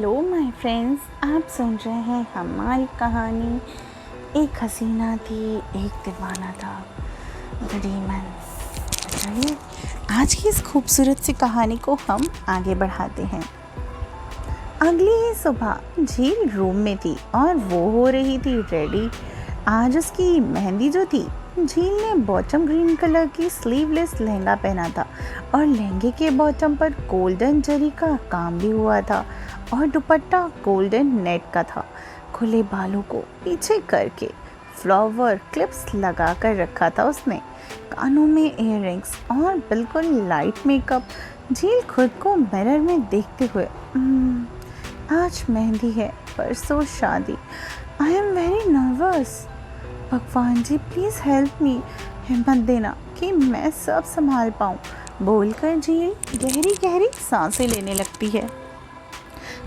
Hello my friends, आप सुन रहे हैं हमारी कहानी। एक हसीना थी, एक दीवाना था, डीमंस। चलिए आज की इस खूबसूरत सी कहानी को हम आगे बढ़ाते हैं। अगली ही सुबह झील रूम में थी और वो हो रही थी रेडी। आज उसकी मेहंदी जो थी, झील ने बॉटम ग्रीन कलर की स्लीवलेस लहंगा पहना था और लहंगे के बॉटम पर गोल्डन जरी का काम भी हुआ था और दुपट्टा गोल्डन नेट का था। खुले बालों को पीछे करके फ्लावर क्लिप्स लगा कर रखा था उसने, कानों में इयररिंग्स और बिल्कुल लाइट मेकअप। झील खुद को मिरर में देखते हुए आज मेहंदी है, परसों शादी। I am very nervous. भगवान जी प्लीज़ हेल्प मी, हिम्मत देना कि मैं सब संभाल पाऊँ, बोलकर झील गहरी गहरी सांसें लेने लगती है।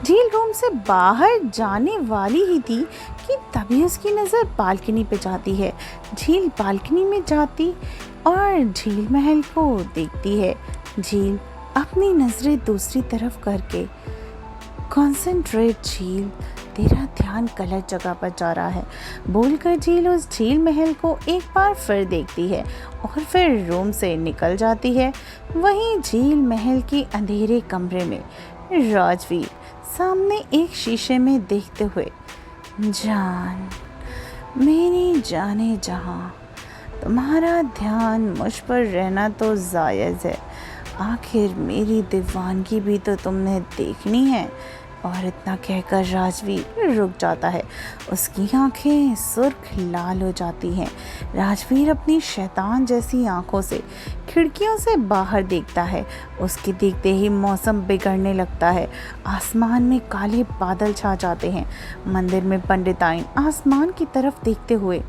झील रूम से बाहर जाने वाली ही थी कि तभी उसकी नज़र बालकनी पे जाती है। झील बालकनी में जाती और झील महल को देखती है। झील अपनी नज़रें दूसरी तरफ करके कॉन्सेंट्रेट झील, तेरा ध्यान गलत जगह पर जा रहा है, बोलकर झील उस झील महल को एक बार फिर देखती है और फिर रूम से निकल जाती है। वहीं झील महल के अंधेरे कमरे में राजवीर सामने एक शीशे में देखते हुए, जान मेरी जाने जहाँ, तुम्हारा ध्यान मुझ पर रहना तो जायज़ है, आखिर मेरी दीवानगी भी तो तुमने देखनी है। और इतना कहकर राजवीर रुक जाता है। उसकी आंखें सुर्ख लाल हो जाती हैं। राजवीर अपनी शैतान जैसी आंखों से खिड़कियों से बाहर देखता है। उसके देखते ही मौसम बिगड़ने लगता है। आसमान में काले बादल छा जाते हैं। मंदिर में पंडिताइन आसमान की तरफ देखते हुए,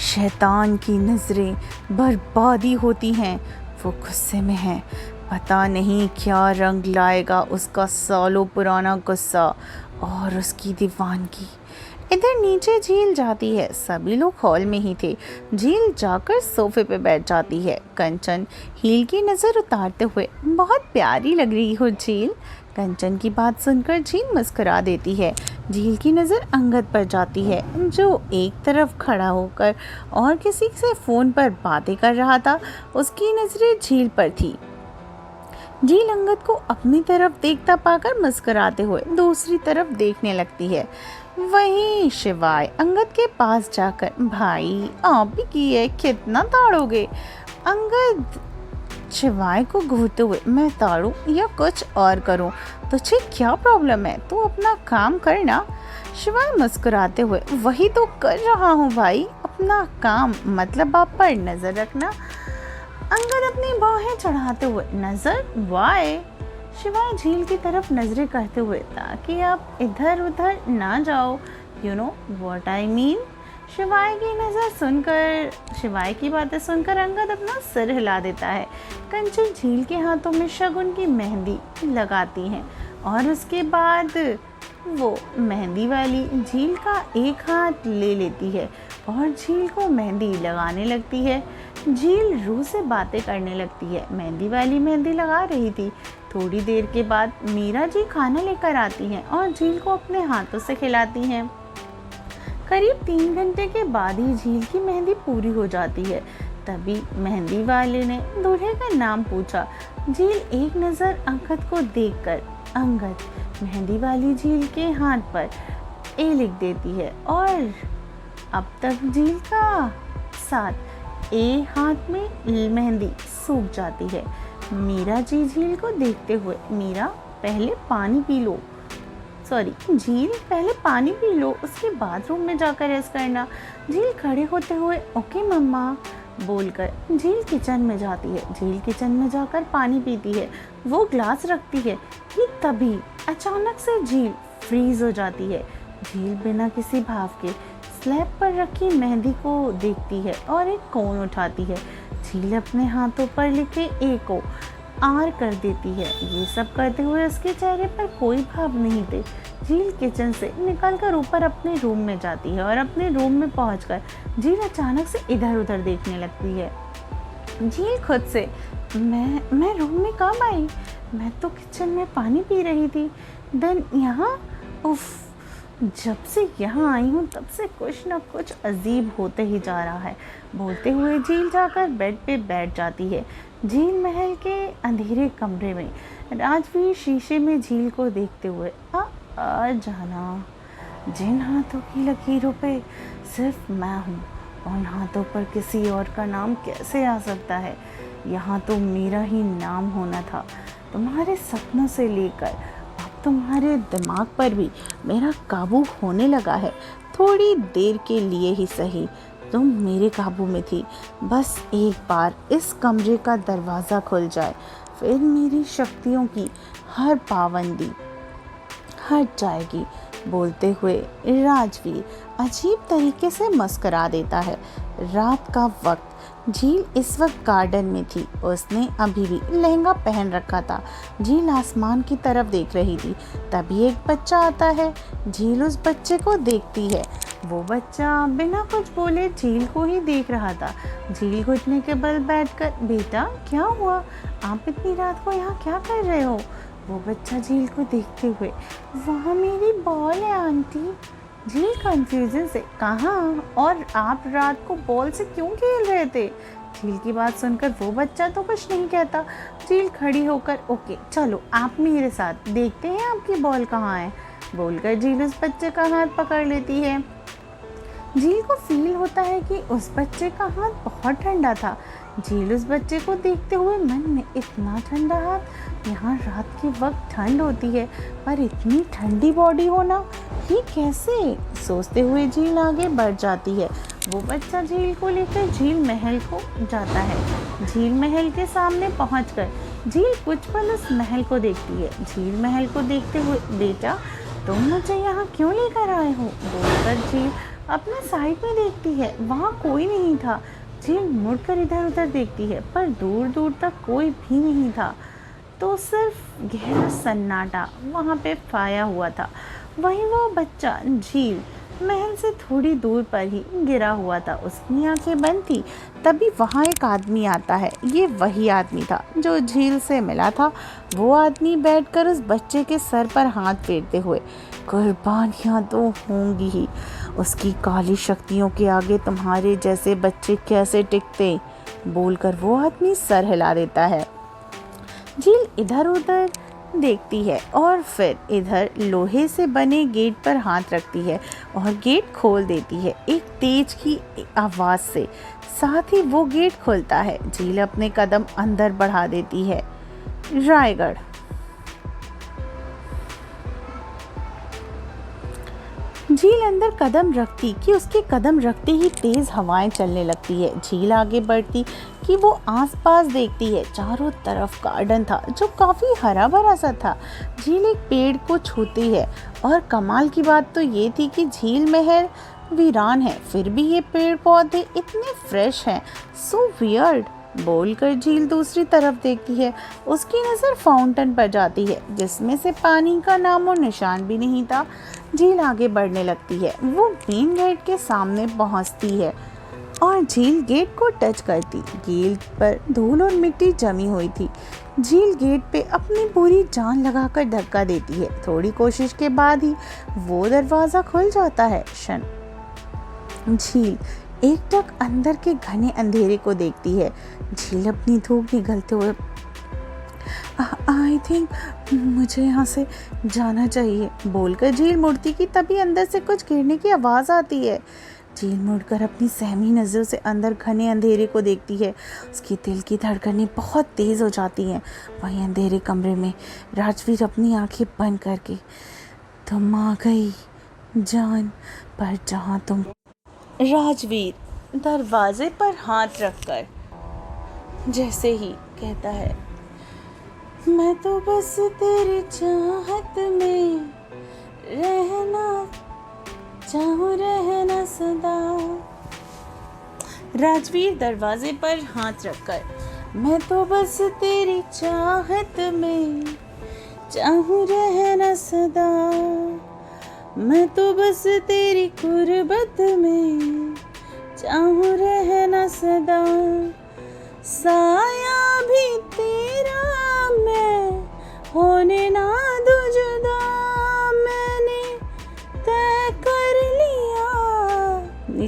शैतान की नज़रें बर्बादी होती हैं। वो गुस्से में है, पता नहीं क्या रंग लाएगा उसका सालों पुराना गुस्सा और उसकी दीवानगी। इधर नीचे झील जाती है। सभी लोग हॉल में ही थे। झील जाकर सोफे पे बैठ जाती है। कंचन हील की नज़र उतारते हुए, बहुत प्यारी लग रही हो झील। कंचन की बात सुनकर झील मुस्कुरा देती है। झील की नज़र अंगद पर जाती है, जो एक तरफ खड़ा होकर और किसी से फ़ोन पर बातें कर रहा था। उसकी नज़रें झील पर थी। झील अंगद को अपनी तरफ देखता पाकर मुस्कुराते हुए दूसरी तरफ देखने लगती है। वहीं शिवाय अंगद के पास जाकर, भाई आप भी की है, कितना ताड़ोगे? अंगद शिवाय को घूरते हुए, मैं ताड़ूं या कुछ और करूं, तुझे क्या प्रॉब्लम है, तू अपना काम करना। शिवाय मुस्कुराते हुए, वही तो कर रहा हूँ भाई, अपना काम, मतलब आप पर नज़र रखना। अंगद अपनी बाहें चढ़ाते हुए, नज़र वाय? शिवाय झील की तरफ नज़रें करते हुए, ताकि आप इधर उधर ना जाओ, you know what I mean. शिवाय की बातें सुनकर अंगद अपना सिर हिला देता है। कंचन झील के हाथों में शगुन की मेहंदी लगाती हैं और उसके बाद वो मेहंदी वाली झील का एक हाथ ले लेती है और झील को मेहंदी लगाने लगती है। झील रूह से बातें करने लगती है। मेहंदी वाली मेहंदी लगा रही थी। थोड़ी देर के बाद मीरा जी खाना लेकर आती हैं और झील को अपने हाथों से खिलाती हैं। करीब 3 घंटे के बाद ही झील की मेहंदी पूरी हो जाती है। तभी मेहंदी वाले ने दूल्हे का नाम पूछा। झील एक नज़र अंगद को देखकर, अंगद मेहंदी वाली झील के हाथ पर ए लिख देती है और अब तक झील का साथ ए हाथ में मेहंदी सूख जाती है। मीरा जी झील को देखते हुए, मीरा पहले पानी पी लो, झील पहले पानी पी लो, उसके बाद रूम में जाकर रेस्ट करना। झील खड़े होते हुए, ओके मम्मा, बोलकर झील किचन में जाती है। झील किचन में जाकर पानी पीती है, वो ग्लास रखती है कि तभी अचानक से झील फ्रीज हो जाती है। झील बिना किसी भाव के स्लैब पर रखी मेहंदी को देखती है और एक कोन उठाती है। झील अपने हाथों पर लिखे ए को आर कर देती है। ये सब करते हुए उसके चेहरे पर कोई भाव नहीं थे। झील किचन से निकलकर ऊपर अपने रूम में जाती है और अपने रूम में पहुंचकर झील अचानक से इधर उधर देखने लगती है। झील खुद से, मैं रूम में कब आई? मैं तो किचन में पानी पी रही थी। देन यहाँ, उफ, जब से यहाँ आई हूँ तब से कुछ ना कुछ अजीब होते ही जा रहा है। बोलते हुए झील जाकर बेड पे बैठ जाती है। झील महल के अंधेरे कमरे में राजवीर शीशे में झील को देखते हुए आ जाना, जिन हाथों की लकीरों पे सिर्फ मैं हूँ, उन हाथों पर किसी और का नाम कैसे आ सकता है? यहाँ तो मेरा ही नाम होना था। तुम्हारे सपनों से लेकर अब तुम्हारे दिमाग पर भी मेरा काबू होने लगा है। थोड़ी देर के लिए ही सही तुम मेरे काबू में थी। बस एक बार इस कमरे का दरवाज़ा खुल जाए, फिर मेरी शक्तियों की हर पाबंदी हट जाएगी। बोलते हुए राजवीर अजीब तरीके से मुस्करा देता है। रात का वक्त, झील इस वक्त गार्डन में थी। उसने अभी भी लहंगा पहन रखा था। झील आसमान की तरफ देख रही थी। तभी एक बच्चा आता है। झील उस बच्चे को देखती है। वो बच्चा बिना कुछ बोले झील को ही देख रहा था। झील घुटने के बल बैठकर, बेटा क्या हुआ? आप इतनी रात को यहाँ क्या कर रहे हो? वो बच्चा झील को देखते हुए, वहाँ मेरी बॉल है आंटी। झील कंफ्यूजन से, कहाँ? और आप रात को बॉल से क्यों खेल रहे थे? झील की बात सुनकर वो बच्चा तो कुछ नहीं कहता। झील खड़ी होकर, ओके चलो आप मेरे साथ, देखते हैं आपकी बॉल कहाँ है, बोलकर झील उस बच्चे का हाथ पकड़ लेती है। झील को फील होता है कि उस बच्चे का हाथ बहुत ठंडा था। झील उस बच्चे को देखते हुए मन में, इतना ठंडा हाथ, यहाँ रात के वक्त ठंड होती है पर इतनी ठंडी बॉडी होना, ये कैसे? सोचते हुए झील आगे बढ़ जाती है। वो बच्चा झील को लेकर झील महल को जाता है। झील महल के सामने पहुंचकर झील कुछ पल उस महल को देखती है। झील महल को देखते हुए, बेटा तुम मुझे यहाँ क्यों लेकर आए हो? बोलकर झील अपने साइड में देखती है। वहाँ कोई नहीं था। झील मुड़कर इधर उधर देखती है पर दूर दूर तक कोई भी नहीं था। तो सिर्फ गहरा सन्नाटा वहाँ पे छाया हुआ था। वहीं वो बच्चा झील महल से थोड़ी दूर पर ही गिरा हुआ था। उसकी आंखें बंद थी। तभी वहाँ एक आदमी आता है। ये वही आदमी था जो झील से मिला था। वो आदमी बैठकर उस बच्चे के सर पर हाथ फेरते हुए, कुर्बानियाँ तो होंगी ही, उसकी काली शक्तियों के आगे तुम्हारे जैसे बच्चे कैसे टिकते, बोलकर वो आदमी सर हिला देता है। झील इधर उधर देखती है और फिर इधर लोहे से बने गेट पर हाथ रखती है और गेट खोल देती है एक तेज की आवाज़ से। साथ ही वो गेट खुलता है। झील अपने कदम अंदर बढ़ा देती है। रायगढ़। झील अंदर कदम रखती कि उसके कदम रखते ही तेज हवाएं चलने लगती है। झील आगे बढ़ती कि वो आसपास देखती है। चारों तरफ गार्डन था जो काफ़ी हरा भरा सा था। झील एक पेड़ को छूती है और कमाल की बात तो ये थी कि झील महल वीरान है, फिर भी ये पेड़ पौधे इतने फ्रेश हैं। सो वियर्ड, बोलकर झील दूसरी तरफ देखती है। उसकी नज़र फाउंटेन पर जाती है जिसमें से पानी का नामो निशान भी नहीं था। झील आगे बढ़ने लगती है। वो मेन गेट के सामने पहुंचती है और झील गेट को टच करती। गेट पर धूल और मिट्टी जमी हुई थी। झील गेट पे अपनी पूरी जान लगाकर धक्का देती है। थोड़ी कोशिश के बाद ही वो दरवाज़ा खुल जाता है। झील एकटक अंदर के घने अंधेरे को देखती है। झील अपनी धूप निगलते हुए, आई थिंक मुझे यहाँ से जाना चाहिए, बोलकर झील मुड़ती कि तभी अंदर से कुछ गिरने की आवाज़ आती है। झील मुड़कर अपनी सहमी नज़रों से अंदर घने अंधेरे को देखती है। उसकी दिल की धड़कनें बहुत तेज़ हो जाती हैं। वहीं अंधेरे कमरे में राजवीर अपनी आंखें बंद करके, तुम आ गई जान, पर जहाँ तुम। राजवीर दरवाजे पर हाथ रखकर जैसे ही कहता है, मैं तो बस तेरी चाहत में रहना चाहूँ, रहना सदा। राजवीर दरवाजे पर हाथ रखकर, मैं तो बस तेरी चाहत में चाहूँ रहना सदा, मैं तो बस तेरी कुर्बत में चाहूँ रहना सदा, साया भी तेरा मैं होने ना दूँ जुदा।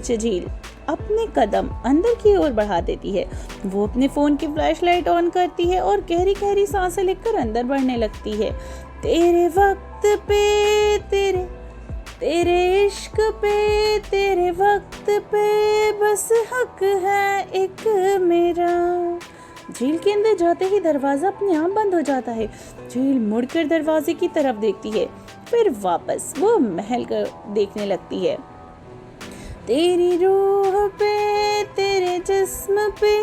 बीच झील अपने कदम अंदर की ओर बढ़ा देती है। वो अपने फोन की फ्लैशलाइट ऑन करती है और गहरी गहरी सांसें लेकर अंदर बढ़ने लगती है। तेरे वक्त पे तेरे इश्क पे तेरे वक्त पे बस हक है एक मेरा। झील के अंदर जाते ही दरवाजा अपने आप बंद हो जाता है। झील मुड़कर दरवाजे की तरफ देखती है, फिर वापस वो महल को देखने लगती है। तेरी रूह पे तेरे जिस्म पे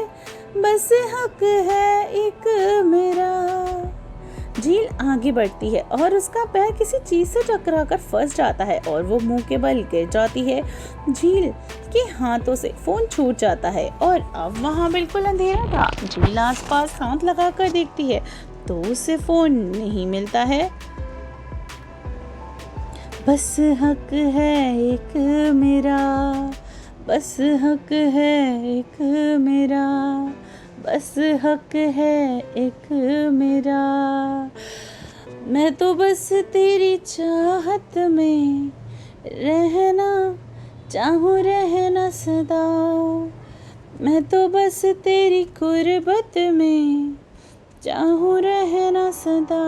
बस हक है एक मेरा। झील आगे बढ़ती है और उसका पैर किसी चीज से टकराकर फंस जाता है और वो मुंह के बल गिर जाती है। झील के हाथों से फोन छूट जाता है और अब वहाँ बिल्कुल अंधेरा था। झील आसपास हाथ लगाकर देखती है तो उसे फोन नहीं मिलता है। बस हक है एक मेरा, बस हक है एक मेरा, बस हक है एक मेरा। मैं तो बस तेरी चाहत में रहना चाहूँ, रहना सदा। मैं तो बस तेरी कुर्बत में चाहूँ, रहना सदा।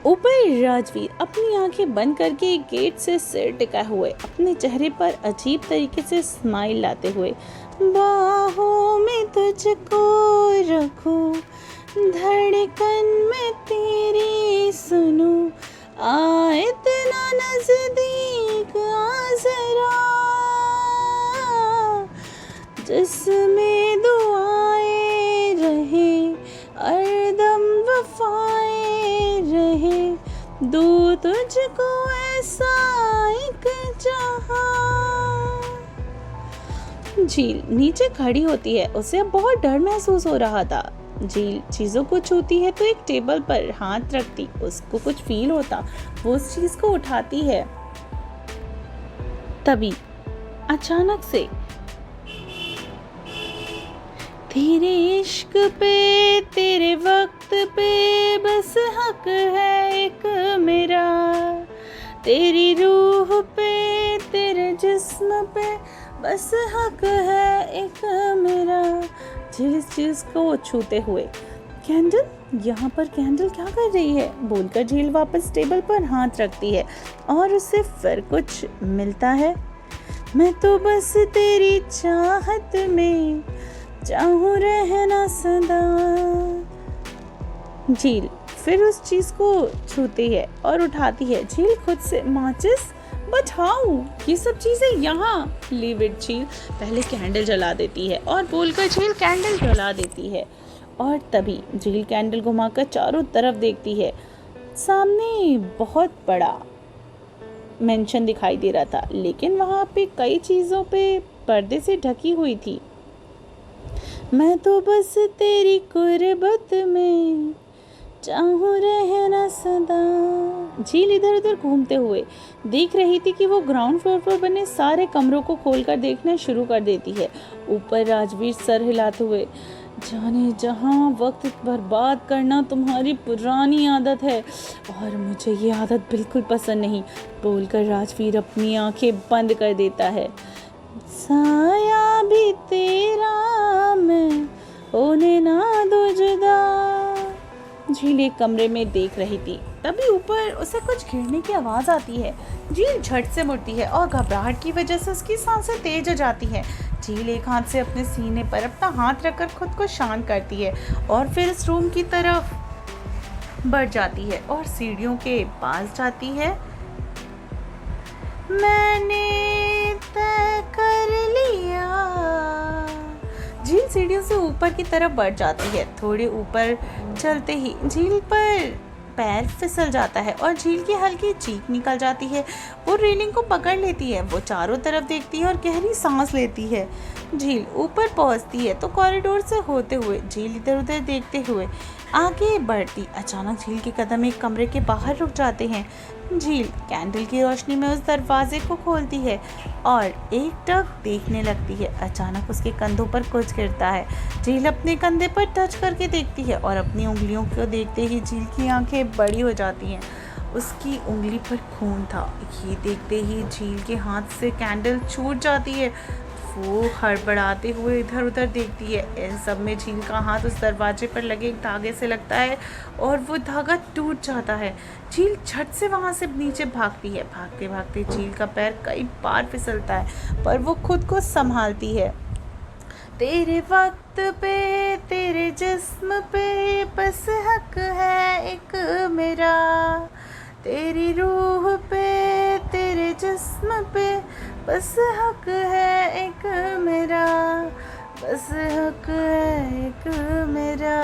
ऊपर राजवीर अपनी आंखें बंद करके एक गेट से सिर टिका हुए अपने चेहरे पर अजीब तरीके से स्माइल लाते हुए बाहों में तुझको रखूं, धड़कन में तेरी सुनूं, आ इतना नजदीक आ जरा, जिसमें दुआएं रहे हरदम वफाएं रहे, दो तुझको ऐसा एक जहां। झील नीचे खड़ी होती है। उसे अब बहुत डर महसूस हो रहा था। झील चीजों को छूती है तो एक टेबल पर हाथ रखती उसको कुछ फील होता। वो उस चीज को उठाती है। तभी अचानक से तेरे इश्क पे तेरे वक्त पे बस हक है एक मेरा, तेरी रूह पे तेरे जिस्म पे बस हक है एक मेरा। झील इस चीज को छूते हुए कैंडल, यहाँ पर कैंडल क्या कर रही है बोलकर झील वापस टेबल पर हाथ रखती है और उसे फिर कुछ मिलता है। मैं तो बस तेरी चाहत में चाहूँ, रहना सदा। झील फिर उस चीज को छूती है और उठाती है। झील खुद से माचिस, बट हाउ, ये सब चीजें यहाँ, लीव इट। झील पहले कैंडल जला देती है और बोलकर झील कैंडल जला देती है। और तभी झील कैंडल घुमाकर चारों तरफ देखती है। सामने बहुत बड़ा मेंशन दिखाई दे रहा था, लेकिन वहाँ पे कई चीज़ों पे पर्दे से ढकी हुई थी। मैं तो बस तेरी कुर्बत में चाहूँ, रहना सदा। झील इधर उधर घूमते हुए देख रही थी कि वो ग्राउंड फ्लोर पर बने सारे कमरों को खोलकर देखना शुरू कर देती है। ऊपर राजवीर सर हिलाते हुए, जाने जहाँ वक्त बर्बाद करना तुम्हारी पुरानी आदत है और मुझे ये आदत बिल्कुल पसंद नहीं, बोलकर राजवीर अपनी आंखें बंद कर देता है। साया भी तेरा मैं होने ना दो जुदा। झील एक कमरे में देख रही थी, तभी ऊपर उसे कुछ गिरने की आवाज आती है। झील झट से मुड़ती है और घबराहट की वजह से उसकी सांसें तेज हो जाती हैं। झील एक हाथ से अपने सीने पर अपना हाथ रखकर खुद को शांत करती है और फिर इस रूम की तरफ बढ़ जाती है और सीढ़ियों के पास जाती है। मैंने तय कर लिया। झील सीढ़ियों से ऊपर की तरफ बढ़ जाती है। थोड़े ऊपर चलते ही झील पर पैर फिसल जाता है और झील की हल्की चीख निकल जाती है। वो रेलिंग को पकड़ लेती है। वो चारों तरफ देखती है और गहरी सांस लेती है। झील ऊपर पहुंचती है तो कॉरिडोर से होते हुए झील इधर उधर देखते हुए आगे बढ़ती। अचानक झील के कदम एक कमरे के बाहर रुक जाते हैं। झील कैंडल की रोशनी में उस दरवाजे को खोलती है और एक टक देखने लगती है। अचानक उसके कंधों पर कुछ गिरता है। झील अपने कंधे पर टच करके देखती है और अपनी उंगलियों को देखते ही झील की आंखें बड़ी हो जाती हैं उसकी उंगली पर खून था। ये देखते ही झील के हाथ से कैंडल छूट जाती है। वो हड़बड़ाते हुए इधर उधर देखती है। इन सब में झील का हाथ उस दरवाजे पर लगे एक धागे से लगता है और वो धागा टूट जाता है। झील झट से वहाँ से नीचे भागती है। भागते भागते झील का पैर कई बार फिसलता है, पर वो खुद को संभालती है। तेरे वक्त पे, तेरे जिस्म पे बस हक है एक मेरा, तेरी रूह पे, तेरे जिस्म पे बस हक है एक मेरा, बस हक है एक मेरा,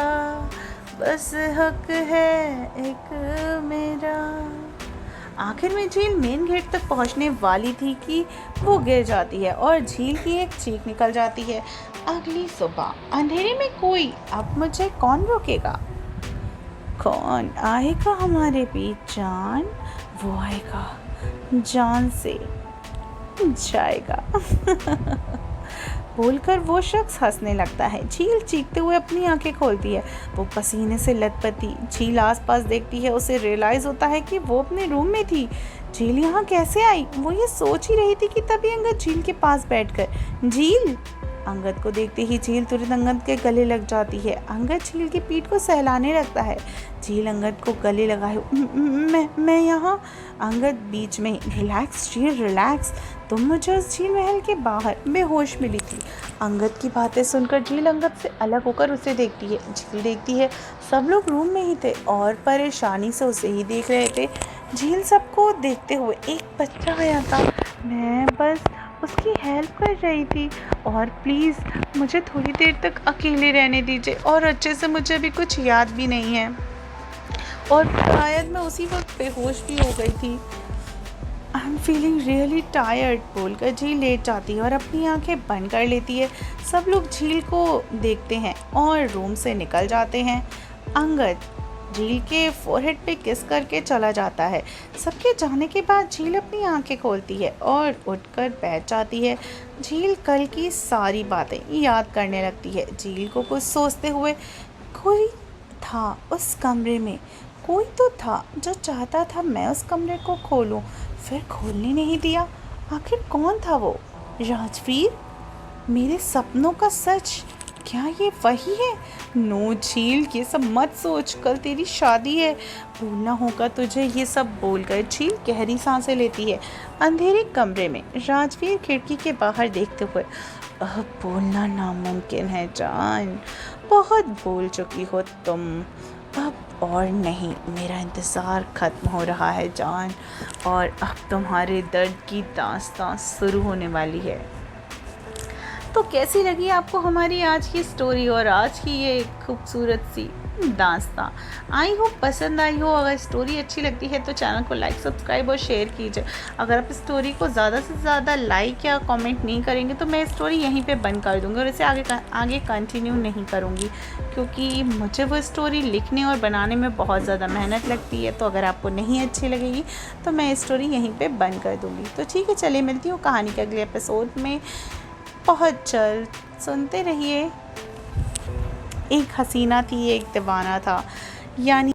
बस हक है एक मेरा। आखिर में झील मेन गेट तक पहुंचने वाली थी कि वो गिर जाती है और झील की एक चीख निकल जाती है। अगली सुबह अंधेरे में कोई, अब मुझे कौन रोकेगा? कौन आएगा हमारे बीच जान? वो आएगा, जान से जाएगा। बोलकर वो शख्स हंसने लगता है। झील चीखते हुए अपनी आंखें खोलती है। वो पसीने से लथपथी। झील आसपास देखती है। उसे रियलाइज होता है कि वो अपने रूम में थी। झील यहाँ कैसे आई? वो ये सोच ही रही थी कि तभी अंगद झील के पास बैठकर, झील। अंगद को देखते ही झील तुरंत अंगद के गले लग जाती है। अंगद झील की पीठ को सहलाने लगता है। झील अंगद को गले लगाए, मैं यहाँ। अंगद बीच में, रिलैक्स झील रिलैक्स, तुम मुझे उस झील महल के बाहर बेहोश मिली थी। अंगद की बातें सुनकर झील अंगद से अलग होकर उसे देखती है। झील देखती है सब लोग रूम में ही थे और परेशानी से उसे ही देख रहे थे। झील सबको देखते हुए, एक बच्चा आया था, मैं बस उसकी हेल्प कर रही थी, और प्लीज़ मुझे थोड़ी देर तक अकेले रहने दीजिए, और अच्छे से मुझे अभी कुछ याद भी नहीं है, और शायद मैं उसी वक्त बेहोश भी हो गई थी। I am feeling really tired बोलकर झील लेट जाती है और अपनी आंखें बंद कर लेती है। सब लोग झील को देखते हैं और रूम से निकल जाते हैं। अंगद झील के फोरहेड पे किस करके चला जाता है। सबके जाने के बाद झील अपनी आंखें खोलती है और उठकर बैठ जाती है। झील कल की सारी बातें याद करने लगती है। झील को कुछ सोचते हुए, कोई था उस कमरे में, कोई तो था जो चाहता था मैं उस कमरे को खोलूं, फिर खोलने नहीं दिया। आखिर कौन था वो? राजवीर? मेरे सपनों का सच? क्या ये वही है? नो झील, ये सब मत सोच, कल तेरी शादी है, भूलना होगा तुझे ये सब बोलकर झील गहरी सांसें लेती है। अंधेरे कमरे में राजवीर खिड़की के बाहर देखते हुए, अब बोलना नामुमकिन है जान, बहुत बोल चुकी हो तुम, अब और नहीं, मेरा इंतज़ार ख़त्म हो रहा है जान, और अब तुम्हारे दर्द की दास्तां शुरू होने वाली है। तो कैसी लगी आपको हमारी आज की स्टोरी और आज की ये खूबसूरत सी दास्तां? आई होप पसंद आई हो। अगर स्टोरी अच्छी लगती है तो चैनल को लाइक, सब्सक्राइब और शेयर कीजिए। अगर आप स्टोरी को ज़्यादा से ज़्यादा लाइक या कमेंट नहीं करेंगे तो मैं स्टोरी यहीं पे बंद कर दूँगी और इसे आगे कंटिन्यू नहीं करूँगी, क्योंकि मुझे वो स्टोरी लिखने और बनाने में बहुत ज़्यादा मेहनत लगती है। तो अगर आपको नहीं अच्छी लगेगी तो मैं स्टोरी यहीं पर बंद कर दूँगी। तो ठीक है, चलिए मिलती हूँ कहानी के अगले एपिसोड में बहुत जल्द। सुनते रहिए। एक हसीना थी, एक दीवाना था, यानी